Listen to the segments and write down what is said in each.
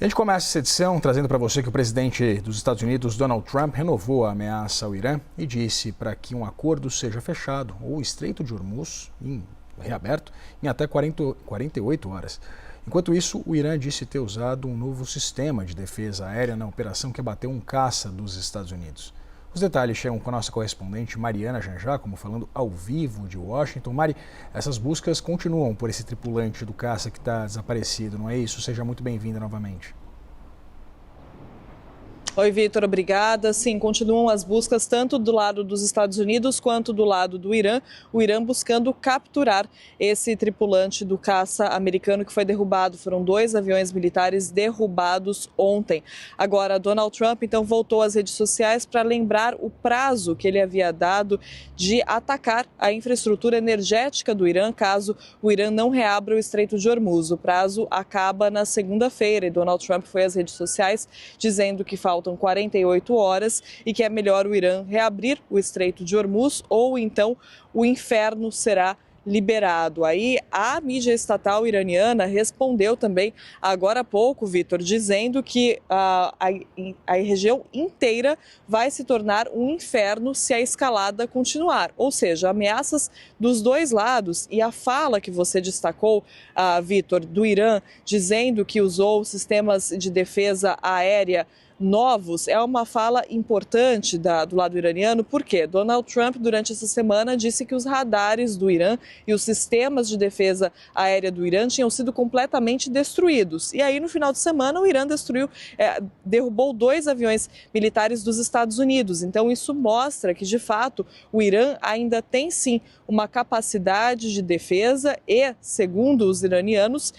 A gente começa essa edição trazendo para você que o presidente dos Estados Unidos, Donald Trump, renovou a ameaça ao Irã e disse para que um acordo seja fechado, ou o Estreito de Hormuz, reaberto, em até 48 horas. Enquanto isso, o Irã disse ter usado um novo sistema de defesa aérea na operação que abateu um caça dos Estados Unidos. Os detalhes chegam com a nossa correspondente Mariana Janjacomo, falando ao vivo de Washington. Mari, essas buscas continuam por esse tripulante do caça que está desaparecido, não é isso? Seja muito bem-vinda novamente. Oi, Vitor, obrigada. Sim, continuam as buscas tanto do lado dos Estados Unidos quanto do lado do Irã. O Irã buscando capturar esse tripulante do caça americano que foi derrubado. Foram 2 aviões militares derrubados ontem. Agora, Donald Trump, então, voltou às redes sociais para lembrar o prazo que ele havia dado de atacar a infraestrutura energética do Irã, caso o Irã não reabra o Estreito de Hormuz. O prazo acaba na segunda-feira e Donald Trump foi às redes sociais dizendo que faltam 48 horas e que é melhor o Irã reabrir o Estreito de Hormuz ou então o inferno será liberado. Aí a mídia estatal iraniana respondeu também agora há pouco, Vitor, dizendo que a região inteira vai se tornar um inferno se a escalada continuar. Ou seja, ameaças dos dois lados e a fala que você destacou, Vitor, do Irã, dizendo que usou sistemas de defesa aérea novos, é uma fala importante do lado iraniano, porque Donald Trump, durante essa semana, disse que os radares do Irã e os sistemas de defesa aérea do Irã tinham sido completamente destruídos. E aí, no final de semana, o Irã derrubou 2 aviões militares dos Estados Unidos. Então, isso mostra que, de fato, o Irã ainda tem, sim, uma capacidade de defesa e, segundo os iranianos,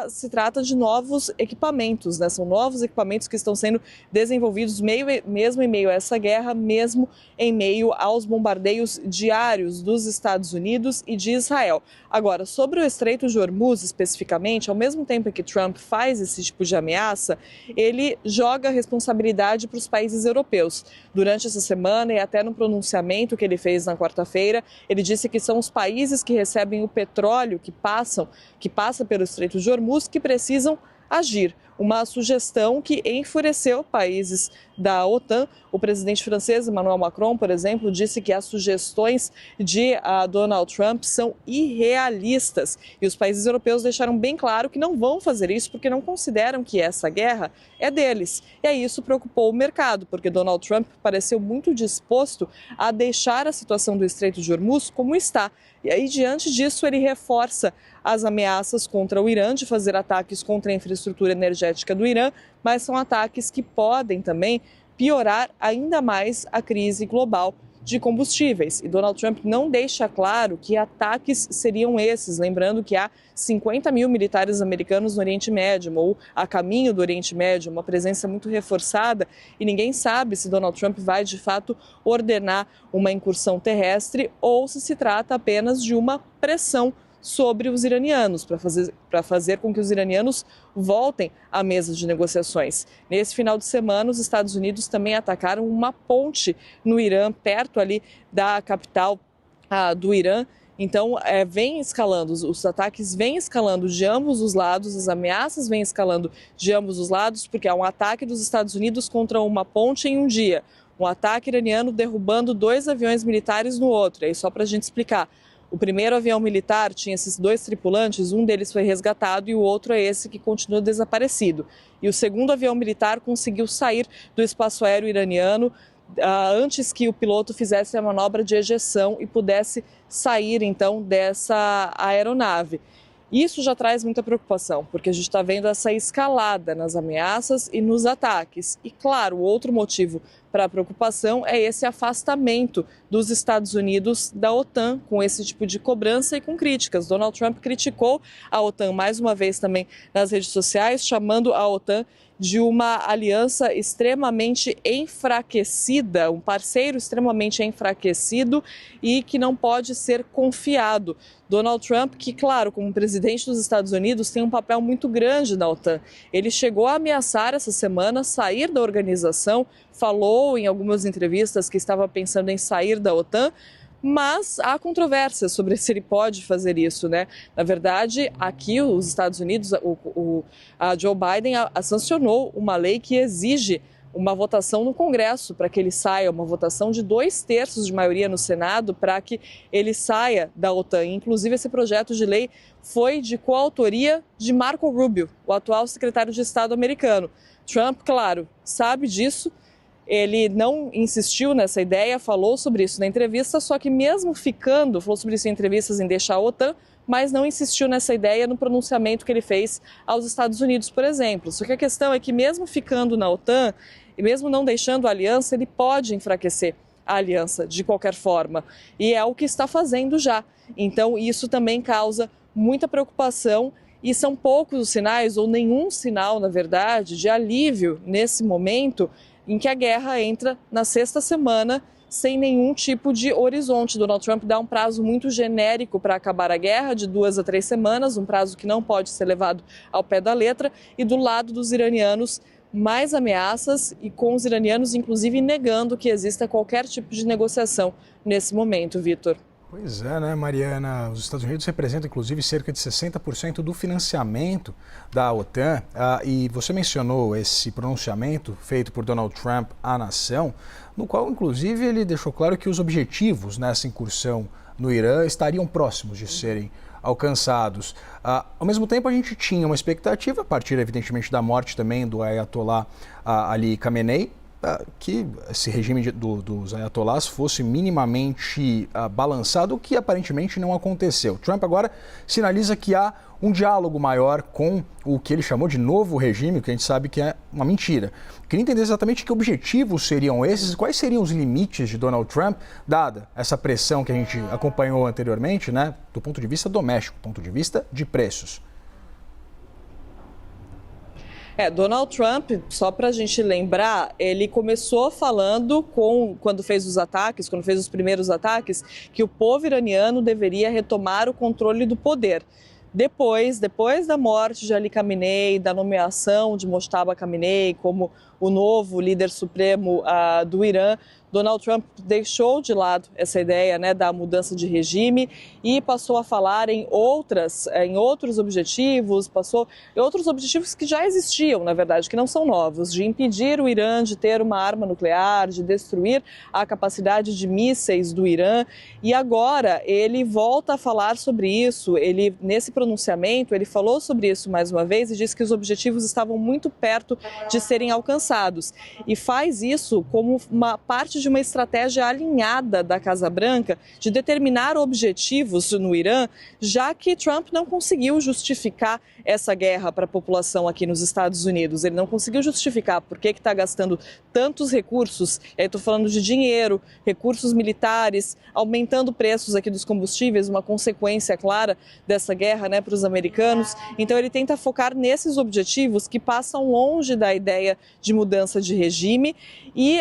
se trata de novos equipamentos, né? São novos equipamentos que estão sendo desenvolvidos mesmo em meio a essa guerra, mesmo em meio aos bombardeios diários dos Estados Unidos e de Israel. Agora, sobre o Estreito de Hormuz especificamente, ao mesmo tempo que Trump faz esse tipo de ameaça, ele joga a responsabilidade para os países europeus. Durante essa semana e até no pronunciamento que ele fez na quarta-feira, ele disse que são os países que recebem o petróleo que passa pelo Estreito de Hormuz que precisam agir. Uma sugestão que enfureceu países da OTAN. O presidente francês Emmanuel Macron, por exemplo, disse que as sugestões de Donald Trump são irrealistas. E os países europeus deixaram bem claro que não vão fazer isso porque não consideram que essa guerra é deles. E aí isso preocupou o mercado, porque Donald Trump pareceu muito disposto a deixar a situação do Estreito de Hormuz como está. E aí, diante disso, ele reforça as ameaças contra o Irã de fazer ataques contra a infraestrutura energética do Irã, mas são ataques que podem também piorar ainda mais a crise global de combustíveis. E Donald Trump não deixa claro que ataques seriam esses, lembrando que há 50 mil militares americanos no Oriente Médio, ou a caminho do Oriente Médio, uma presença muito reforçada, e ninguém sabe se Donald Trump vai de fato ordenar uma incursão terrestre ou se trata apenas de uma pressão sobre os iranianos, para fazer com que os iranianos voltem à mesa de negociações. Nesse final de semana, os Estados Unidos também atacaram uma ponte no Irã, perto ali da capital do Irã. Então, vem escalando, os ataques vêm escalando de ambos os lados, as ameaças vêm escalando de ambos os lados, porque há um ataque dos Estados Unidos contra uma ponte em um dia, um ataque iraniano derrubando 2 aviões militares no outro. E aí, só para a gente explicar, o primeiro avião militar tinha esses 2 tripulantes, um deles foi resgatado e o outro é esse que continua desaparecido. E o segundo avião militar conseguiu sair do espaço aéreo iraniano antes que o piloto fizesse a manobra de ejeção e pudesse sair, então, dessa aeronave. Isso já traz muita preocupação, porque a gente está vendo essa escalada nas ameaças e nos ataques. E, claro, o outro motivo para a preocupação é esse afastamento dos Estados Unidos da OTAN, com esse tipo de cobrança e com críticas. Donald Trump criticou a OTAN mais uma vez também nas redes sociais, chamando a OTAN de uma aliança extremamente enfraquecida, um parceiro extremamente enfraquecido e que não pode ser confiado. Donald Trump, que, claro, como presidente dos Estados Unidos, tem um papel muito grande na OTAN. Ele chegou a ameaçar essa semana sair da organização, falou em algumas entrevistas que estava pensando em sair da OTAN, mas há controvérsias sobre se ele pode fazer isso, né? Na verdade, aqui os Estados Unidos, a Joe Biden sancionou uma lei que exige uma votação no Congresso para que ele saia, uma votação de 2/3 de maioria no Senado para que ele saia da OTAN. Inclusive, esse projeto de lei foi de coautoria de Marco Rubio, o atual secretário de Estado americano. Trump, claro, sabe disso. Ele não insistiu nessa ideia, falou sobre isso na entrevista, só que mesmo falou sobre isso em entrevistas em deixar a OTAN, mas não insistiu nessa ideia no pronunciamento que ele fez aos Estados Unidos, por exemplo. Só que a questão é que mesmo ficando na OTAN e mesmo não deixando a aliança, ele pode enfraquecer a aliança de qualquer forma. E é o que está fazendo já. Então isso também causa muita preocupação e são poucos os sinais, ou nenhum sinal, na verdade, de alívio nesse momento em que a guerra entra na 6ª semana sem nenhum tipo de horizonte. Donald Trump dá um prazo muito genérico para acabar a guerra, de 2 a 3 semanas, um prazo que não pode ser levado ao pé da letra, e do lado dos iranianos, mais ameaças, e com os iranianos, inclusive, negando que exista qualquer tipo de negociação nesse momento, Vitor. Pois é, né, Mariana? Os Estados Unidos representam, inclusive, cerca de 60% do financiamento da OTAN. E você mencionou esse pronunciamento feito por Donald Trump à nação, no qual, inclusive, ele deixou claro que os objetivos nessa incursão no Irã estariam próximos de serem alcançados. Ao mesmo tempo, a gente tinha uma expectativa, a partir, evidentemente, da morte também do Ayatollah Ali Khamenei, que esse regime dos ayatollahs fosse minimamente balançado, o que aparentemente não aconteceu. Trump agora sinaliza que há um diálogo maior com o que ele chamou de novo regime, que a gente sabe que é uma mentira. Queria entender exatamente que objetivos seriam esses e quais seriam os limites de Donald Trump, dada essa pressão que a gente acompanhou anteriormente, né, do ponto de vista doméstico, do ponto de vista de preços. Donald Trump, só para a gente lembrar, ele começou falando quando fez os primeiros ataques, que o povo iraniano deveria retomar o controle do poder. Depois da morte de Ali Khamenei, da nomeação de Mojtaba Khamenei como o novo líder supremo do Irã, Donald Trump deixou de lado essa ideia, né, da mudança de regime e passou a falar em outros objetivos, outros objetivos que já existiam, na verdade, que não são novos, de impedir o Irã de ter uma arma nuclear, de destruir a capacidade de mísseis do Irã. E agora ele volta a falar sobre isso. Nesse pronunciamento, ele falou sobre isso mais uma vez e disse que os objetivos estavam muito perto de serem alcançados. E faz isso como uma parte de uma estratégia alinhada da Casa Branca de determinar objetivos no Irã, já que Trump não conseguiu justificar essa guerra para a população aqui nos Estados Unidos. Ele não conseguiu justificar por que está gastando tantos recursos, estou falando de dinheiro, recursos militares, aumentando preços aqui dos combustíveis, uma consequência clara dessa guerra, né, para os americanos. Então ele tenta focar nesses objetivos que passam longe da ideia de mudança de regime e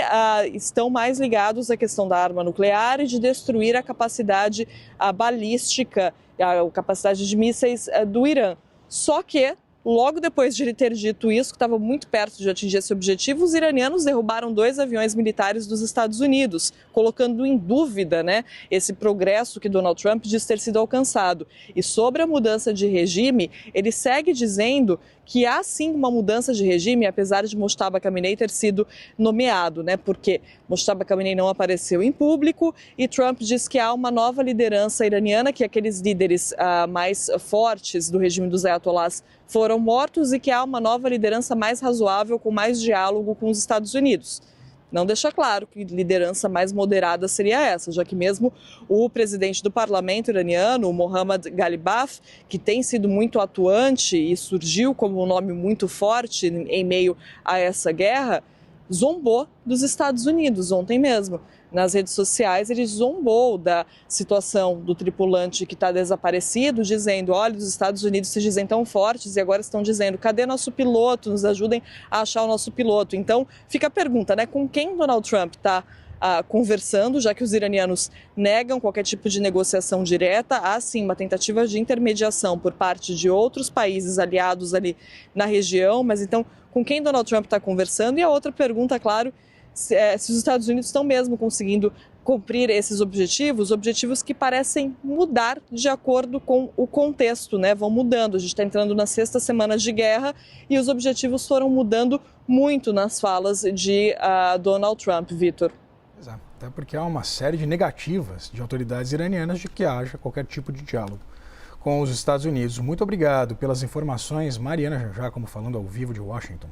estão mais ligados à questão da arma nuclear e de destruir a capacidade balística, a capacidade de mísseis do Irã. Só que, logo depois de ele ter dito isso, que estava muito perto de atingir esse objetivo, os iranianos derrubaram 2 aviões militares dos Estados Unidos, colocando em dúvida, né, esse progresso que Donald Trump diz ter sido alcançado. E sobre a mudança de regime, ele segue dizendo que há sim uma mudança de regime, apesar de Mojtaba Khamenei ter sido nomeado, né? Porque Mojtaba Khamenei não apareceu em público e Trump diz que há uma nova liderança iraniana, que aqueles líderes mais fortes do regime dos ayatollahs foram mortos e que há uma nova liderança mais razoável, com mais diálogo com os Estados Unidos. Não deixa claro que liderança mais moderada seria essa, já que mesmo o presidente do parlamento iraniano, Mohammad Ghalibaf, que tem sido muito atuante e surgiu como um nome muito forte em meio a essa guerra, zombou dos Estados Unidos ontem mesmo. Nas redes sociais, ele zombou da situação do tripulante que está desaparecido, dizendo, olha, os Estados Unidos se dizem tão fortes e agora estão dizendo, cadê nosso piloto? Nos ajudem a achar o nosso piloto. Então, fica a pergunta, né? Com quem Donald Trump está conversando, já que os iranianos negam qualquer tipo de negociação direta, há sim uma tentativa de intermediação por parte de outros países aliados ali na região, mas então, com quem Donald Trump está conversando? E a outra pergunta, claro, se os Estados Unidos estão mesmo conseguindo cumprir esses objetivos que parecem mudar de acordo com o contexto, né? Vão mudando. A gente está entrando nas 6ª semana de guerra e os objetivos foram mudando muito nas falas de Donald Trump, Vitor. Até porque há uma série de negativas de autoridades iranianas de que haja qualquer tipo de diálogo com os Estados Unidos. Muito obrigado pelas informações, Mariana Giacomo, falando ao vivo de Washington.